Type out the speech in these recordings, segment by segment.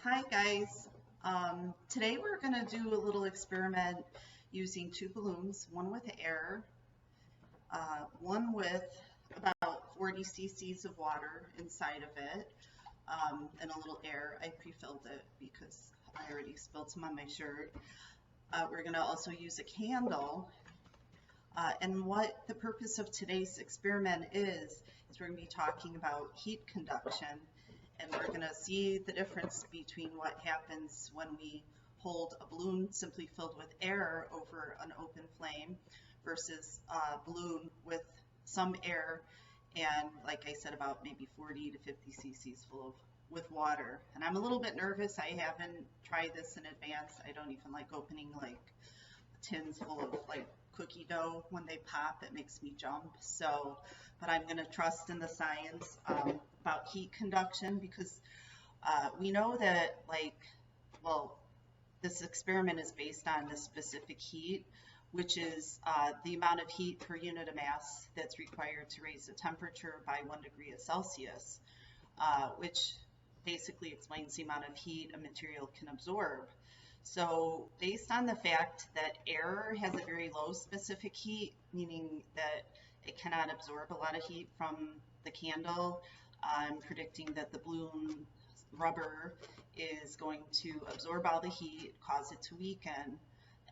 Hi guys. Today we're going to do a little experiment using two balloons, one with air, one with about 40 cc's of water inside of it, and a little air. I pre-filled it because I already spilled some on my shirt. We're going to also use a candle. And what the purpose of today's experiment is we're going to be talking about heat conduction. And we're going to see the difference between what happens when we hold a balloon simply filled with air over an open flame versus a balloon with some air and, like I said, about maybe 40 to 50 cc's with water. And I'm a little bit nervous. I haven't tried this in advance. I don't even like opening like tins full of like cookie dough. When they pop, it makes me jump. So, but I'm going to trust in the science about heat conduction because we know that, this experiment is based on the specific heat, which is the amount of heat per unit of mass that's required to raise the temperature by 1 degree Celsius, which basically explains the amount of heat a material can absorb. So based on the fact that air has a very low specific heat, meaning that it cannot absorb a lot of heat from the candle, I'm predicting that the balloon rubber is going to absorb all the heat, cause it to weaken,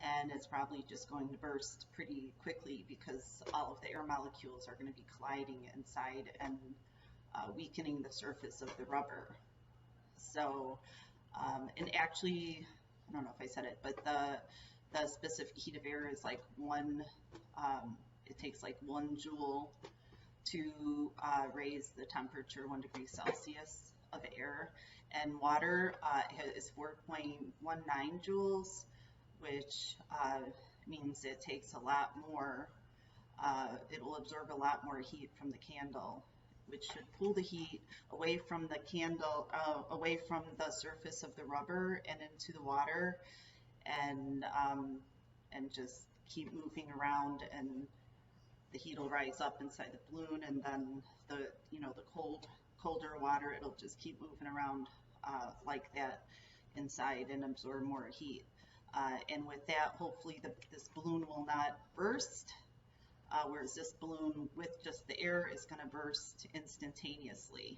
and it's probably just going to burst pretty quickly because all of the air molecules are going to be colliding inside and weakening the surface of the rubber. So, and actually, I don't know if I said it, but the specific heat of air is like it takes like 1 joule to raise the temperature 1 degree Celsius of air, and water is 4.19 joules, which means it takes a lot more, it will absorb a lot more heat from the candle, which should pull the heat away from the candle, away from the surface of the rubber and into the water, and just keep moving around, and the heat will rise up inside the balloon, and then the colder water, it'll just keep moving around like that inside and absorb more heat. And with that, hopefully this balloon will not burst. Whereas this balloon with just the air is going to burst instantaneously.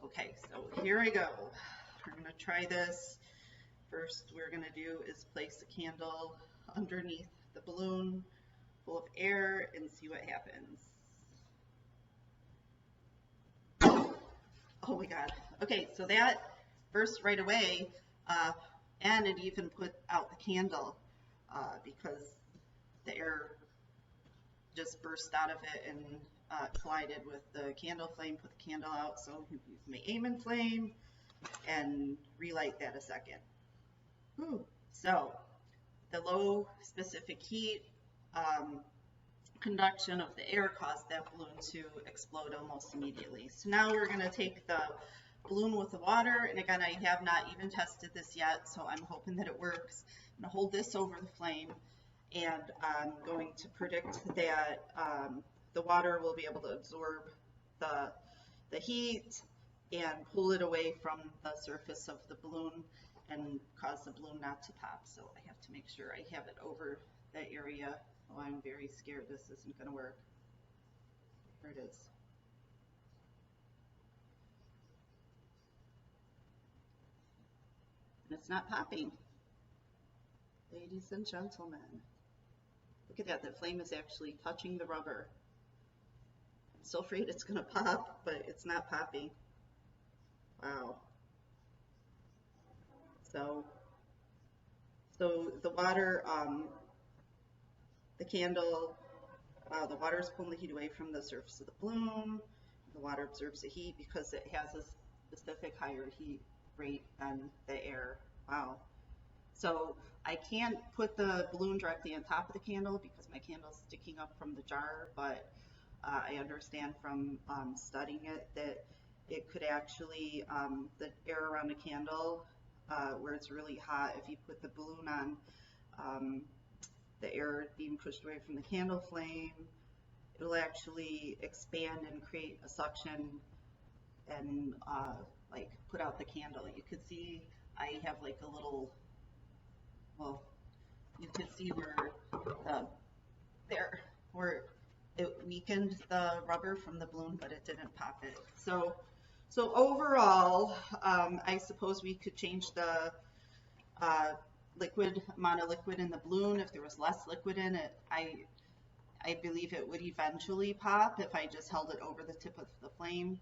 Okay, so here I go. We're going to try this. First we're going to do is place a candle underneath the balloon full of air and see what happens. Oh my God. Okay, so that burst right away, and it even put out the candle because the air just burst out of it and collided with the candle flame, put the candle out. So I'm going to use my Amen flame and relight that a second. So the low specific heat conduction of the air caused that balloon to explode almost immediately. So now we're going to take the balloon with the water, and again, I have not even tested this yet, so I'm hoping that it works. I'm going to hold this over the flame, and I'm going to predict that the water will be able to absorb the heat and pull it away from the surface of the balloon and cause the balloon not to pop. So I have to make sure I have it over that area. Oh, I'm very scared this isn't going to work. Here it is. And it's not popping. Ladies and gentlemen, look at that. The flame is actually touching the rubber. I'm so afraid it's going to pop, but it's not popping. Wow. So the water, the candle, wow, the water is pulling the heat away from the surface of the balloon. The water absorbs the heat because it has a specific higher heat rate than the air. Wow. So I can't put the balloon directly on top of the candle because my candle's sticking up from the jar, but I understand from studying it that it could actually, the air around the candle, where it's really hot, if you put the balloon on, the air being pushed away from the candle flame, it'll actually expand and create a suction and like put out the candle. You could see I have like a little, well, you could see where the, there, where it weakened the rubber from the balloon, but it didn't pop it. So overall, I suppose we could change the amount of liquid in the balloon. If there was less liquid in it, I believe it would eventually pop if I just held it over the tip of the flame,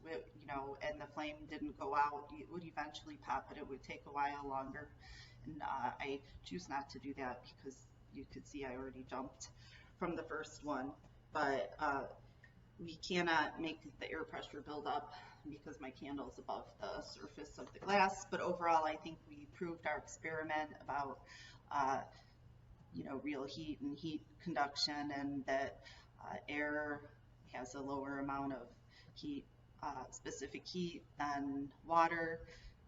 you know, and the flame didn't go out. It would eventually pop, but it would take a while longer. And I choose not to do that because you could see I already jumped from the first one. But we cannot make the air pressure build up because my candle is above the surface of the glass. But overall, I think we proved our experiment about you know, real heat and heat conduction, and that air has a lower amount of heat, specific heat than water,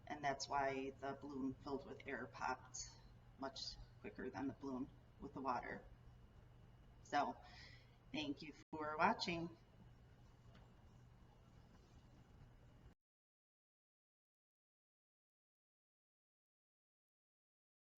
and that's why the balloon filled with air popped much quicker than the balloon with the water. So thank you for watching.